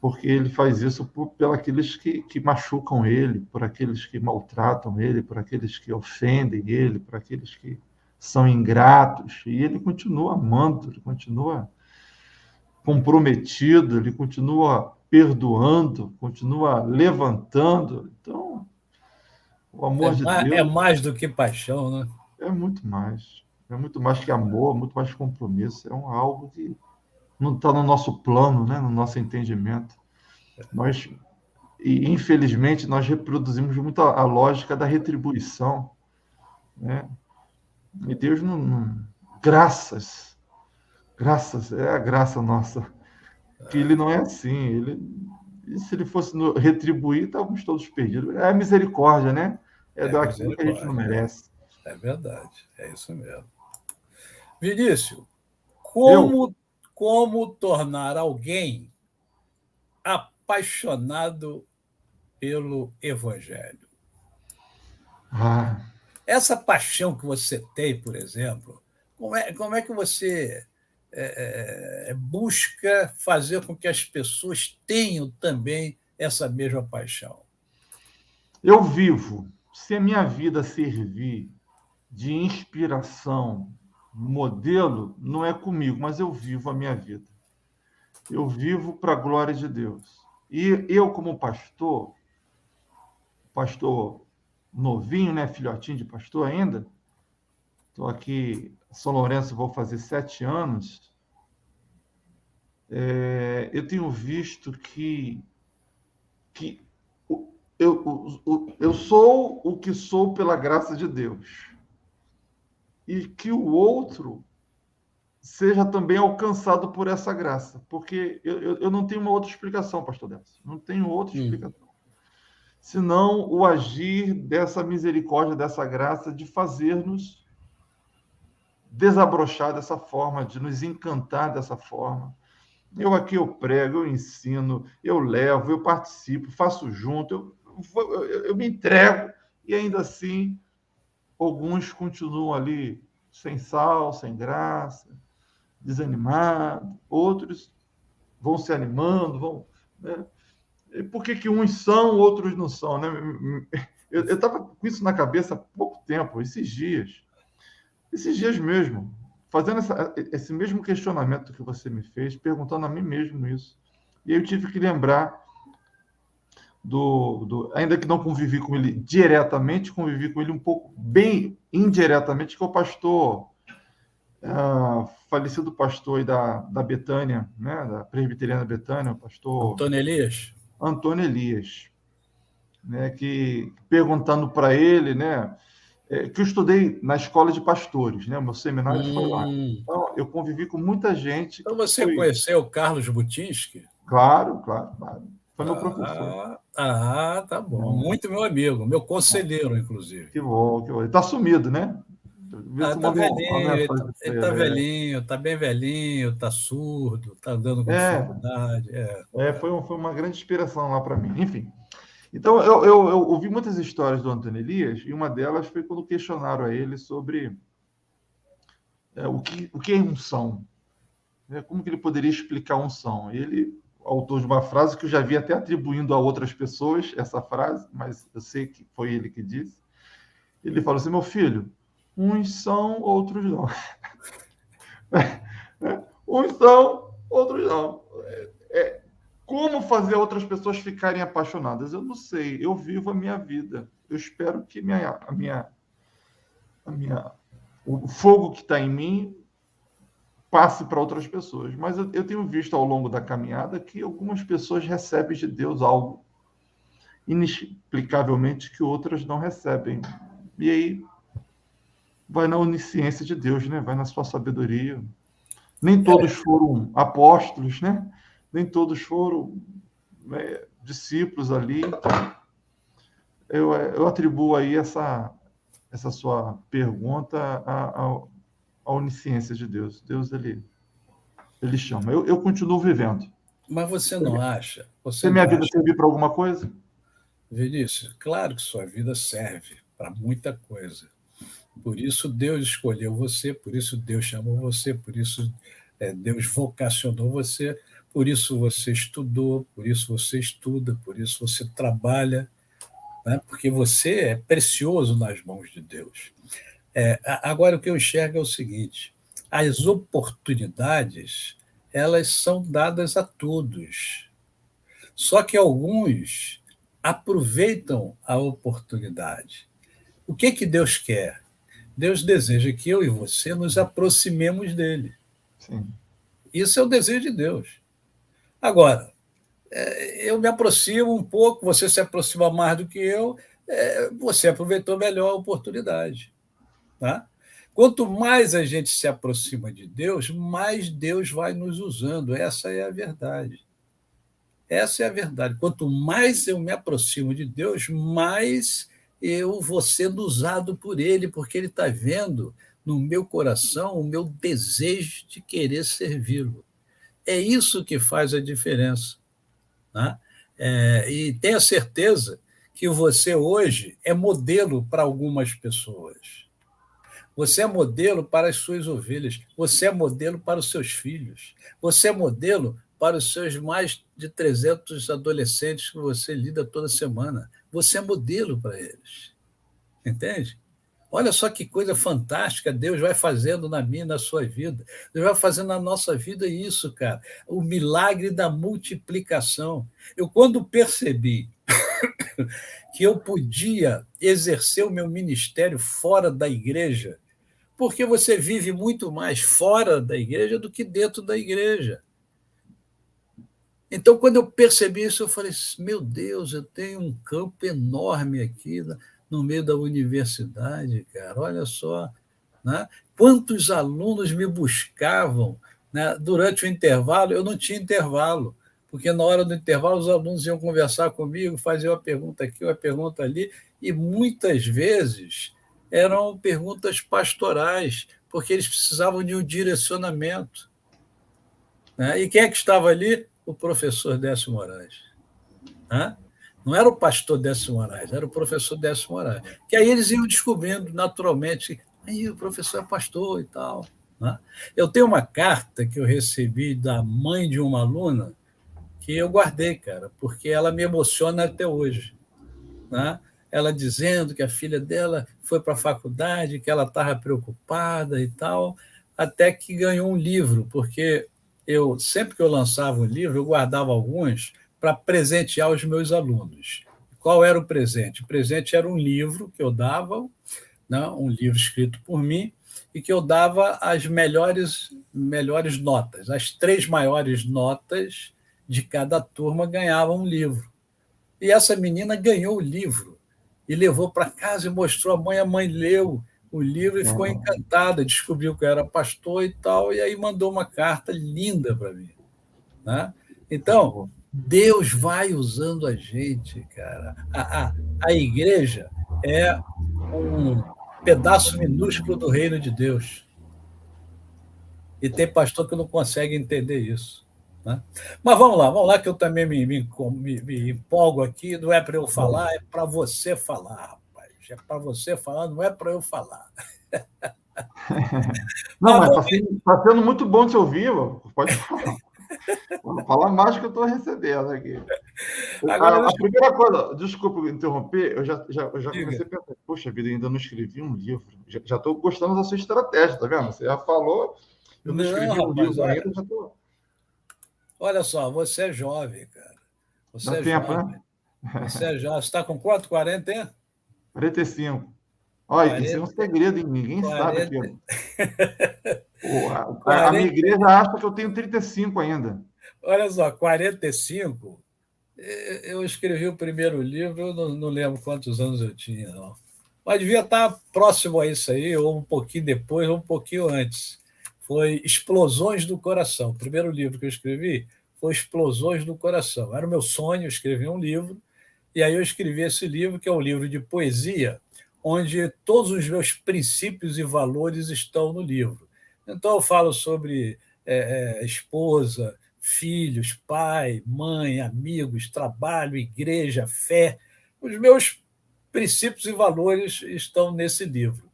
porque ele faz isso por aqueles que machucam ele, por aqueles que maltratam ele, por aqueles que ofendem ele, por aqueles que são ingratos, e ele continua amando, ele continua comprometido, ele continua perdoando, continua levantando. Então, o amor de É Deus mais do que paixão, né? é muito mais. É muito mais que amor, muito mais compromisso. É algo que não está no nosso plano, né? No nosso entendimento. Nós, infelizmente, nós reproduzimos muito a lógica da retribuição. Né? E Deus não. Graças, é a graça nossa. Que ele não é assim. E se ele fosse retribuir, estávamos todos perdidos. É a misericórdia, né? É É daquilo que a gente não misericórdia. merece. É verdade. É isso mesmo. Vinícius, Eu? como tornar alguém apaixonado pelo Evangelho? Ah, Essa paixão que você tem, por exemplo, como é que você busca fazer com que as pessoas tenham também essa mesma paixão? eu vivo. Se a minha vida servir de inspiração, modelo, não é comigo, mas eu vivo a minha vida. Eu vivo para a glória de Deus. E eu, como pastor novinho, né, filhotinho de pastor ainda, estou aqui em São Lourenço, vou fazer 7 anos. Eu tenho visto que eu sou o que sou pela graça de Deus. E que o outro seja também alcançado por essa graça. Porque eu não tenho uma outra explicação, pastor Delcio. Não tenho outra explicação. Senão o agir dessa misericórdia, dessa graça, de fazer-nos desabrochar dessa forma, de nos encantar dessa forma. Eu prego, eu ensino, eu levo, eu participo, faço junto, eu me entrego, e ainda assim alguns continuam ali sem sal, sem graça, desanimados, outros vão se animando, vão. Né? Por que uns são, outros não são? Né? Eu estava com isso na cabeça há pouco tempo, esses dias mesmo, fazendo esse mesmo questionamento que você me fez, perguntando a mim mesmo isso. E aí eu tive que lembrar ainda que não convivi com ele diretamente, convivi com ele um pouco, bem indiretamente, que é o pastor, falecido pastor aí da Betânia, né, da Presbiteriana Betânia, o pastor Antônio Elias? Antônio Elias, né, que perguntando para ele, né, que eu estudei na escola de pastores, né? O meu seminário foi lá. Hum. Então, eu convivi com muita gente Então que você foi... conheceu o Carlos Butinski? Claro, claro, claro. Foi meu professor. Tá bom. Né? Muito meu amigo, meu conselheiro, inclusive. Que bom, que bom. Ele está sumido, né? Eu Tá mandei uma velhinho, mensagem para ele tá ele. velhinho, tá bem velhinho, tá surdo, tá andando com dificuldade. Foi uma grande inspiração lá para mim. Enfim, então eu ouvi muitas histórias do Antônio Elias, e uma delas foi quando questionaram a ele sobre o que é unção, né? Como que ele poderia explicar unção? Ele, autor de uma frase que eu já vi até atribuindo a outras pessoas essa frase, mas eu sei que foi ele que disse. Ele falou assim: meu filho, uns são, outros não. Uns são, outros não. Como fazer outras pessoas ficarem apaixonadas? Eu não sei. Eu vivo a minha vida. Eu espero que o fogo que está em mim passe para outras pessoas. Mas eu tenho visto ao longo da caminhada que algumas pessoas recebem de Deus algo inexplicavelmente que outras não recebem. E aí vai na onisciência de Deus, né? Vai na sua sabedoria. Nem todos foram apóstolos, né? Nem todos foram, né, discípulos ali. Eu atribuo aí essa sua pergunta à onisciência de Deus. Deus, ele chama. Eu continuo vivendo. Mas você não acha? Se a minha vida servir para alguma coisa? Vinícius, claro que sua vida serve para muita coisa. Por isso Deus escolheu você, por isso Deus chamou você, por isso Deus vocacionou você, por isso você estudou, por isso você estuda, por isso você trabalha, né? Porque você é precioso nas mãos de Deus. Agora, o que eu enxergo é o seguinte: as oportunidades, elas são dadas a todos. Só que alguns aproveitam a oportunidade. O que Deus quer? Deus deseja que eu e você nos aproximemos dele. Sim. Isso é o desejo de Deus. Agora, eu me aproximo um pouco, você se aproxima mais do que eu, você aproveitou melhor a oportunidade. Tá? Quanto mais a gente se aproxima de Deus, mais Deus vai nos usando. Essa é a verdade. Essa é a verdade. Quanto mais eu me aproximo de Deus, mais eu vou sendo usado por Ele, porque Ele está vendo no meu coração o meu desejo de querer servi-lo. É isso que faz a diferença. Né? E tenha certeza que você hoje é modelo para algumas pessoas. Você é modelo para as suas ovelhas, você é modelo para os seus filhos, você é modelo para os seus mais de 300 adolescentes que você lida toda semana. Você é modelo para eles. Entende? Olha só que coisa fantástica Deus vai fazendo na minha e na sua vida. Deus vai fazendo na nossa vida isso, cara. O milagre da multiplicação. Eu, quando percebi que eu podia exercer o meu ministério fora da igreja, porque você vive muito mais fora da igreja do que dentro da igreja. Então, quando eu percebi isso, eu falei: meu Deus, eu tenho um campo enorme aqui no meio da universidade, cara. Olha só, né? Quantos alunos me buscavam, né? Durante o intervalo. Eu não tinha intervalo, porque na hora do intervalo os alunos iam conversar comigo, faziam uma pergunta aqui, uma pergunta ali, e muitas vezes eram perguntas pastorais, porque eles precisavam de um direcionamento. Né? E quem é que estava ali? O professor Décio Moraes. Né? Não era o pastor Décio Moraes, era o professor Décio Moraes. Que aí eles iam descobrindo naturalmente, aí o professor é pastor e tal. Né? Eu tenho uma carta que eu recebi da mãe de uma aluna que eu guardei, cara, porque ela me emociona até hoje. Né? Ela dizendo que a filha dela foi para a faculdade, que ela estava preocupada e tal, até que ganhou um livro, porque eu sempre que eu lançava um livro, eu guardava alguns para presentear os meus alunos. Qual era o presente? O presente era um livro que eu dava, né, um livro escrito por mim, e que eu dava as melhores notas. As 3 maiores notas de cada turma ganhavam um livro. E essa menina ganhou o livro. e levou para casa e mostrou a mãe leu o livro e ficou encantada, descobriu que eu era pastor e tal, e aí mandou uma carta linda para mim. Né? Então, Deus vai usando a gente, cara. A igreja é um pedaço minúsculo do reino de Deus. E tem pastor que não consegue entender isso. Né? Mas vamos lá, que eu também me empolgo aqui. Não é para eu falar, é para você falar, rapaz. É para você falar, não é para eu falar. Não, mas está sendo muito bom te ouvir, pode falar. Fala mais que eu estou recebendo aqui. Agora, a primeira coisa, desculpa interromper, eu já comecei a pensar, poxa vida, ainda não escrevi um livro. Já estou gostando da sua estratégia, tá vendo? Você já falou, eu não escrevi um livro ainda, já estou. Olha só, você é jovem, cara. Você é tempo, jovem. Né? Você é jovem. Você está com quanto? 40, hein? 45. Olha, 40, isso é um segredo, hein? Ninguém 40... sabe aquilo. A minha igreja acha que eu tenho 35 ainda. Olha só, 45. Eu escrevi o primeiro livro, eu não lembro quantos anos eu tinha, não. Mas devia estar próximo a isso aí, ou um pouquinho depois, ou um pouquinho antes. Foi Explosões do Coração. O primeiro livro que eu escrevi foi Explosões do Coração. Era o meu sonho, eu escrevi um livro, e aí eu escrevi esse livro, que é um livro de poesia, onde todos os meus princípios e valores estão no livro. Então, eu falo sobre esposa, filhos, pai, mãe, amigos, trabalho, igreja, fé. Os meus princípios e valores estão nesse livro.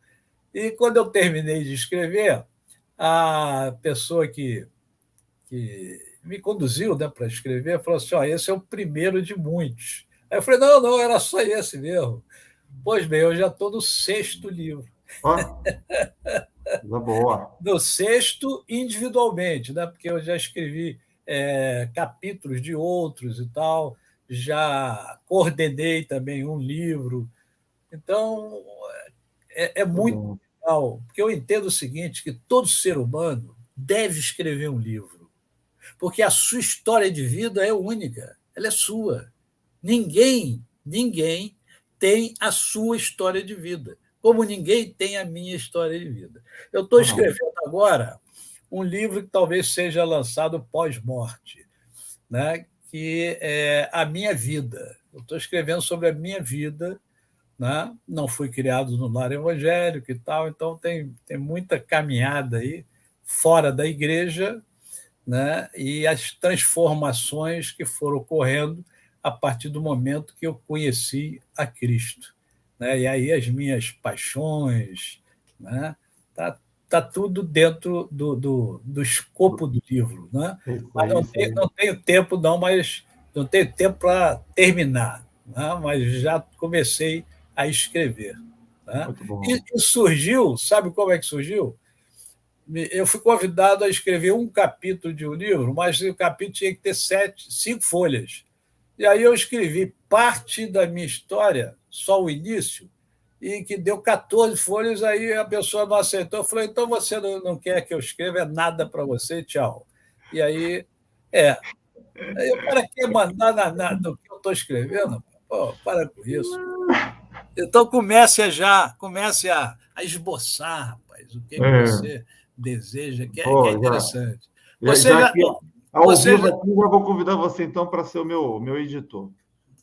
E quando eu terminei de escrever, a pessoa que me conduziu, né, para escrever falou assim: esse é o primeiro de muitos. Aí eu falei: não, era só esse mesmo. Pois bem, eu já estou no 6º livro. Boa. No 6º, individualmente, né? Porque eu já escrevi capítulos de outros e tal, já coordenei também um livro. Então, é muito legal, porque eu entendo o seguinte, que todo ser humano deve escrever um livro, porque a sua história de vida é única, ela é sua. Ninguém tem a sua história de vida, como ninguém tem a minha história de vida. Eu estou escrevendo agora um livro que talvez seja lançado pós-morte, né? Que é a minha vida. Eu estou escrevendo sobre a minha vida, né? Não fui criado no lar evangélico e tal, então tem muita caminhada aí fora da igreja, né? E as transformações que foram ocorrendo a partir do momento que eu conheci a Cristo, né? E aí as minhas paixões, né? Tá tudo dentro do escopo do livro, né? Mas não tenho tempo, não, mas não tenho tempo para terminar, né? Mas já comecei a escrever. Né? E surgiu, sabe como é que surgiu? Eu fui convidado a escrever um capítulo de um livro, mas o capítulo tinha que ter 5 folhas. E aí eu escrevi parte da minha história, só o início, e que deu 14 folhas, aí a pessoa não aceitou. Eu falei: então você não quer que eu escreva, é nada para você, tchau. E aí, aí o cara quer mandar no que eu estou escrevendo? Pô, para com isso. Então comece a esboçar, rapaz, o que você deseja, que é interessante. Ao vivo aqui, eu vou convidar você, então, para ser o meu editor.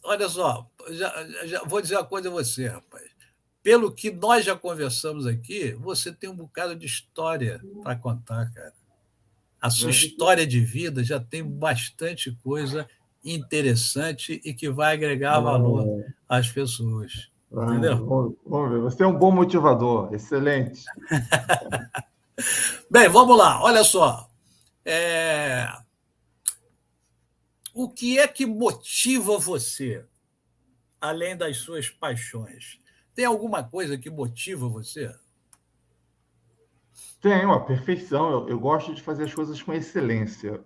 Olha só, já vou dizer uma coisa a você, rapaz. Pelo que nós já conversamos aqui, você tem um bocado de história para contar, cara. A sua história de vida já tem bastante coisa interessante e que vai agregar valor às pessoas. Entendeu? Vamos ver. Você é um bom motivador. Excelente. Bem, vamos lá. Olha só. O que é que motiva você, além das suas paixões? Tem alguma coisa que motiva você? Tenho, a perfeição. Eu gosto de fazer as coisas com excelência.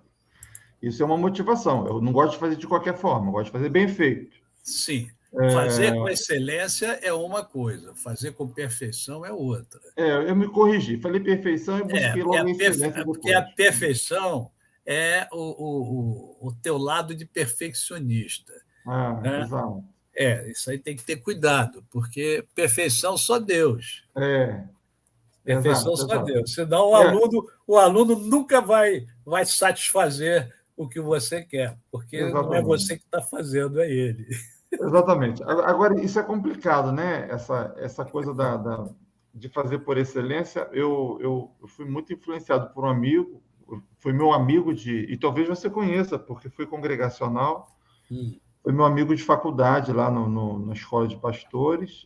Isso é uma motivação. Eu não gosto de fazer de qualquer forma, eu gosto de fazer bem feito. Sim. Fazer com excelência é uma coisa, fazer com perfeição é outra. Eu me corrigi. Falei perfeição e busquei logo a excelência depois. Porque a perfeição é o teu lado de perfeccionista. Exato. Isso aí tem que ter cuidado, porque perfeição só Deus. É, Perfeição exato, só exato. Deus. Senão É, o aluno nunca vai satisfazer o que você quer, porque não é você exatamente. que está fazendo, é ele. Exatamente. Agora, isso é complicado, né? Essa coisa de fazer por excelência. Eu fui muito influenciado por um amigo, foi meu amigo e talvez você conheça, porque foi congregacional, Hum. foi meu amigo de faculdade lá na escola de pastores,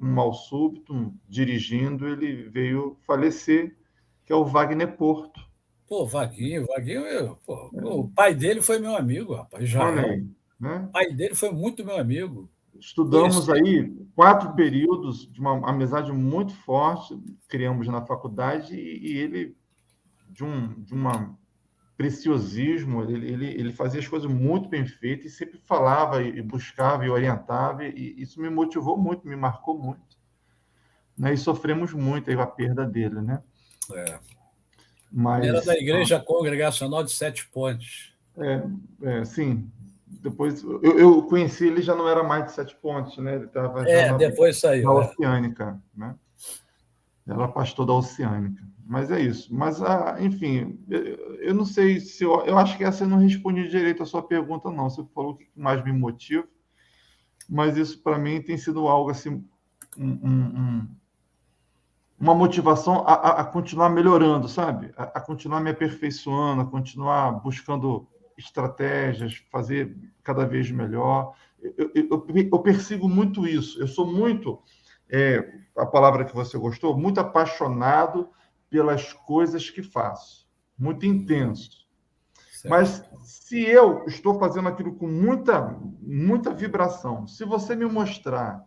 um mal súbito, dirigindo, ele veio falecer, que é o Wagner Porto. Pô, pô, o pai dele foi meu amigo, rapaz, Olha Israel. aí, né? O pai dele foi muito meu amigo. Estudamos Conheci. aí 4 períodos de uma amizade muito forte, criamos na faculdade, e ele, de uma preciosismo, ele fazia as coisas muito bem feitas, e sempre falava e buscava e orientava, e isso me motivou muito, me marcou muito, né? E sofremos muito aí com a perda dele, né? É. Era da Mas, Igreja Congregacional de Sete Pontes. sim, depois eu conheci ele, já não era mais de 7 pontos, né? Ele estava já Depois na saiu. Oceânica, né? Ela pastor da Oceânica. Mas é isso. Mas, enfim, eu não sei se eu acho que essa eu não respondi direito a sua pergunta, não. Você falou o que mais me motiva, mas isso para mim tem sido algo assim, uma motivação a continuar melhorando, sabe? A continuar me aperfeiçoando, a continuar buscando estratégias, fazer cada vez melhor. Eu persigo muito isso. Eu sou muito, a palavra que você gostou, muito apaixonado pelas coisas que faço, muito intenso. Certo. Mas se eu estou fazendo aquilo com muita vibração, se você me mostrar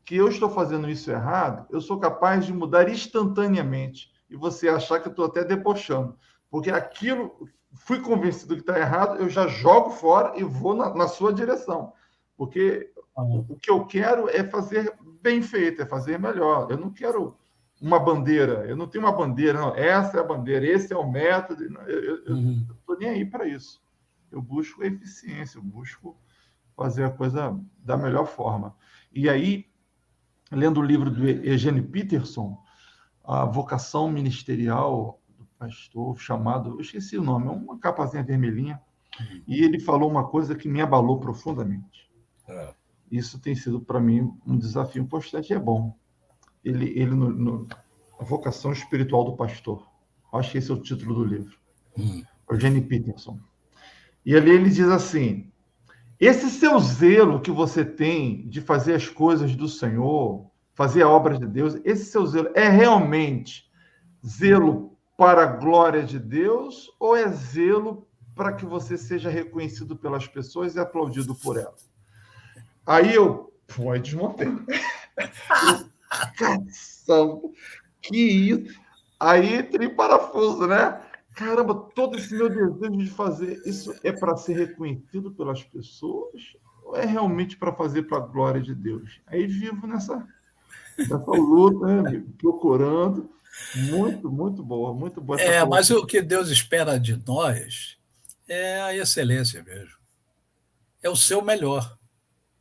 que eu estou fazendo isso errado, eu sou capaz de mudar instantaneamente e você achar que eu estou até debochando, porque aquilo fui convencido que está errado, eu já jogo fora e vou na sua direção, porque o que eu quero é fazer bem feito, é fazer melhor. Eu não quero uma bandeira, eu não tenho uma bandeira, não. Essa é a bandeira, esse é o método. Eu Uhum. estou nem aí para isso. Eu busco eficiência, eu busco fazer a coisa da melhor forma. E aí, lendo o livro do Eugene Peterson, A Vocação Ministerial do Pastor, chamado, eu esqueci o nome, é uma capazinha vermelhinha, e ele falou uma coisa que me abalou profundamente. É. Isso tem sido para mim um desafio importante e é bom. Ele A Vocação Espiritual do Pastor. Acho que esse é o título do livro. Eugene Peterson. E ali ele diz assim: esse seu zelo que você tem de fazer as coisas do Senhor, fazer a obra de Deus, esse seu zelo é realmente zelo para a glória de Deus ou é zelo para que você seja reconhecido pelas pessoas e aplaudido por elas? Aí aí desmontei. Caçamba, que isso? Aí entrei em parafuso, né? Caramba, todo esse meu desejo de fazer isso é para ser reconhecido pelas pessoas ou é realmente para fazer para a glória de Deus? Aí vivo nessa luta, né? Procurando. Muito boa essa Mas colocação. o que Deus espera de nós é a excelência mesmo. É o seu melhor.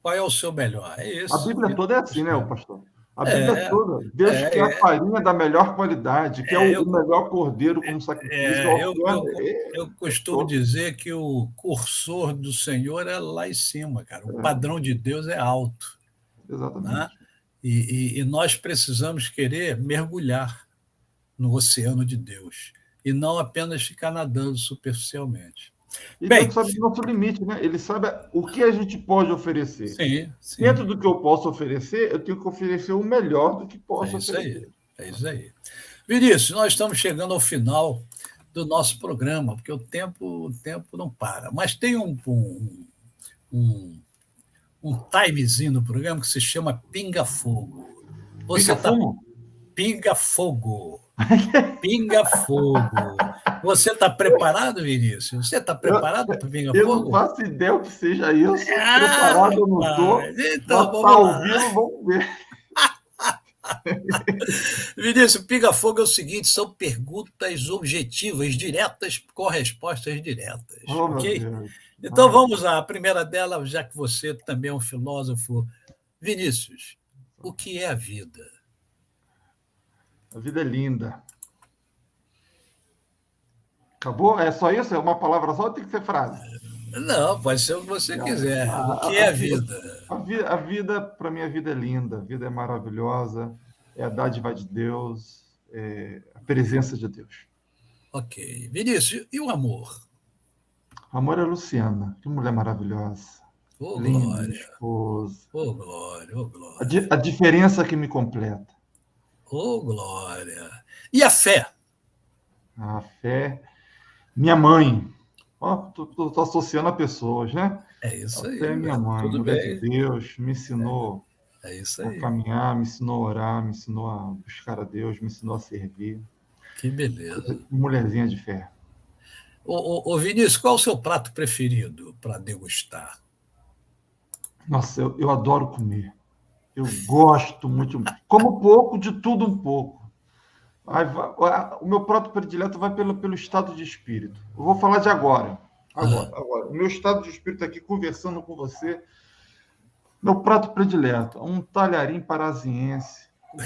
Qual é o seu melhor? É A isso Bíblia que toda é Deus assim, né, espera. pastor? A Bíblia É, toda. Deus quer a é, é, farinha da melhor qualidade, quer é, o eu, melhor cordeiro como sacrifício, a é, eu, oferta. eu, eu costumo Todo. dizer que o cursor do Senhor é lá em cima, cara. O padrão de Deus é alto, né? Exatamente. E nós precisamos querer mergulhar no oceano de Deus e não apenas ficar nadando superficialmente. E Deus Bem, sabe do nosso limite, né? Ele sabe o que a gente pode oferecer. sim, Dentro sim. do que eu posso oferecer, eu tenho que oferecer o melhor do que É posso isso aí. oferecer. É isso aí. Vinícius, nós estamos chegando ao final do nosso programa, porque o tempo não para. Mas tem um, um timezinho no programa que se chama Pinga Fogo. Você Pica está fumo? Pinga Fogo. Pinga Fogo. Você está preparado, Vinícius? Você está Eu, preparado para Pinga eu não Fogo? faço ideia o que seja isso. Ah, Preparado eu não estou, rapaz! Então, mas para vamos ao lá. vivo, vamos ver. Vinícius, pinga-fogo é o seguinte: são perguntas objetivas, diretas, com respostas diretas, Oh, meu ok? Deus. Então Ah, vamos lá. A primeira dela, já que você também é um filósofo. Vinícius, o que é a vida? a vida é linda. Acabou? É só isso? É uma palavra só ou tem que ser frase? Não, pode ser o que você quiser. O que é a vida? A vida, para mim, a vida é linda, a vida é maravilhosa, é a dádiva de Deus, é a presença de Deus. Ok. Vinícius, e o amor? Amor é Luciana, que mulher maravilhosa, Ô, linda, glória, esposa. ô, glória, ô, A, glória, a diferença que me completa. ô, glória. E a fé? A fé. Minha mãe. Ó, tô associando a pessoas, né? É A isso fé é aí, minha velho. mãe, Tudo mulher de bem. Deus, me ensinou É isso a aí. caminhar, me ensinou a orar, me ensinou a buscar a Deus, me ensinou a servir. Que beleza. Mulherzinha de fé. Ô, Vinícius, qual é o seu prato preferido para degustar? Nossa, eu adoro comer. Eu gosto muito. Como pouco, de tudo um pouco. O meu prato predileto vai pelo estado de espírito. Eu vou falar de agora. Ah, Agora. O meu estado de espírito aqui, conversando com você, meu prato predileto, um talharim parasiense com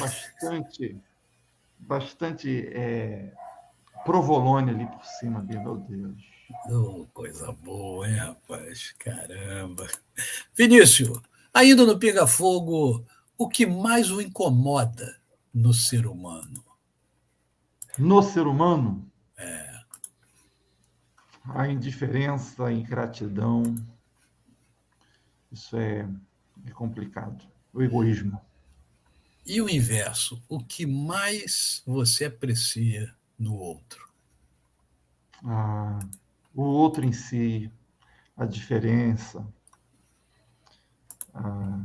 bastante provolone ali por cima, meu Deus. oh, coisa boa, hein, rapaz? Caramba. Vinícius, ainda no Pinga Fogo, o que mais o incomoda no ser humano? No ser humano, a indiferença, a ingratidão, isso é complicado. O egoísmo. E o inverso, o que mais você aprecia no outro? Ah, o outro em si, a diferença, a,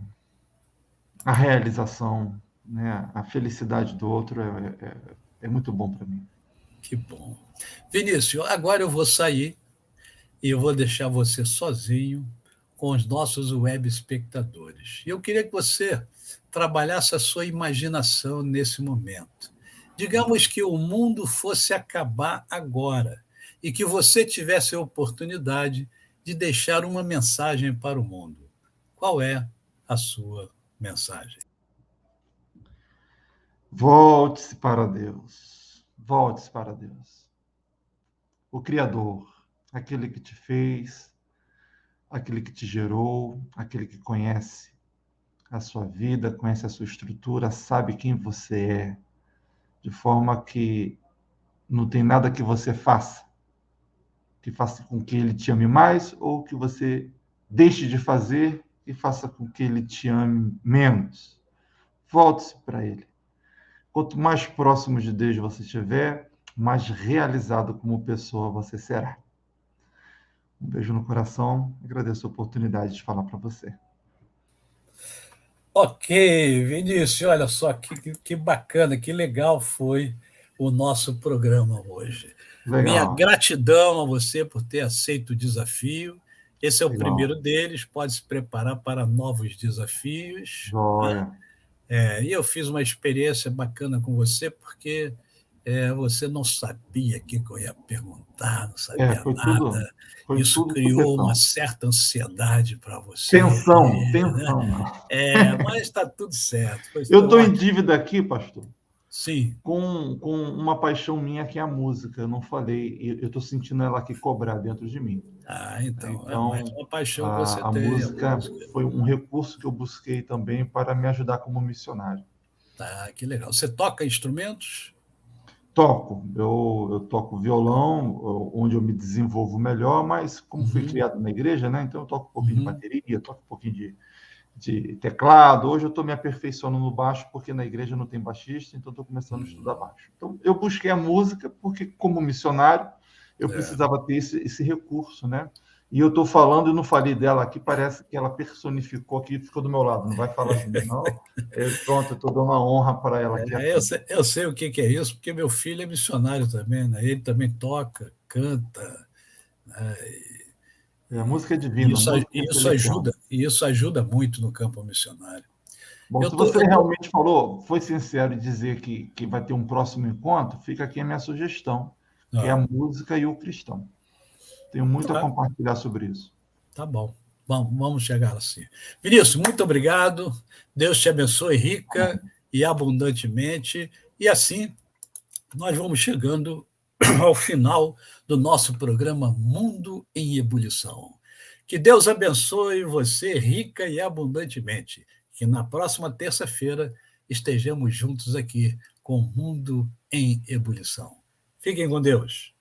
a realização, né? A felicidade do outro é muito bom para mim. Que bom. Vinícius, agora eu vou sair e eu vou deixar você sozinho com os nossos web espectadores. E eu queria que você trabalhasse a sua imaginação nesse momento. Digamos que o mundo fosse acabar agora e que você tivesse a oportunidade de deixar uma mensagem para o mundo. Qual é a sua mensagem? Volte-se para Deus. Volte-se para Deus. O Criador, aquele que te fez, aquele que te gerou, aquele que conhece a sua vida, conhece a sua estrutura, sabe quem você é, de forma que não tem nada que você faça que faça com que ele te ame mais ou que você deixe de fazer e faça com que ele te ame menos. Volte-se para ele. Quanto mais próximo de Deus você estiver, mais realizado como pessoa você será. Um beijo no coração. Agradeço a oportunidade de falar para você. Ok, Vinícius, olha só que bacana, que legal foi o nosso programa hoje. Minha Legal, gratidão a você por ter aceito o desafio. Esse é o legal. primeiro deles, pode se preparar para novos desafios. Joia. E eu fiz uma experiência bacana com você, porque você não sabia o que eu ia perguntar, não sabia nada. Foi Isso tudo criou uma supetão. certa ansiedade para você, Tensão, né? tensão. Mas está tudo certo, Eu foi estou em ótimo. dívida aqui, pastor, Sim. com uma paixão minha que é a música. Eu não falei, eu estou sentindo ela aqui cobrar dentro de mim. Então, é mais Então, uma paixão que você a tem, a música música. foi um recurso que eu busquei também para me ajudar como missionário. Tá, que legal. Você toca instrumentos? Toco, eu toco violão, onde eu me desenvolvo melhor, mas como fui Uhum, criado na igreja, né? Então eu toco um pouquinho de uhum. bateria, toco um pouquinho de teclado. Hoje eu estou me aperfeiçoando no baixo, porque na igreja não tem baixista, então estou começando a estudar baixo. Então eu busquei a música, porque como missionário, eu É, precisava ter esse recurso, né? E eu estou falando e não falei dela aqui, parece que ela personificou aqui e ficou do meu lado. Não vai falar de mim, não. Pronto, eu estou dando uma honra para ela aqui à frente. eu sei o que é isso, porque meu filho é missionário também, né? Ele também toca, canta, né? A música é E divina, a música é celestial. isso ajuda muito no campo missionário. Bom, se você realmente falou, foi sincero em dizer que vai ter um próximo encontro, fica aqui a minha sugestão, que é a música e o cristão. Tenho muito a compartilhar sobre isso. Tá bom. Vamos chegar assim. Vinícius, muito obrigado. Deus te abençoe rica e abundantemente. E assim, nós vamos chegando ao final do nosso programa Mundo em Ebulição. Que Deus abençoe você rica e abundantemente. Que na próxima terça-feira estejamos juntos aqui com o Mundo em Ebulição. Fiquem com Deus.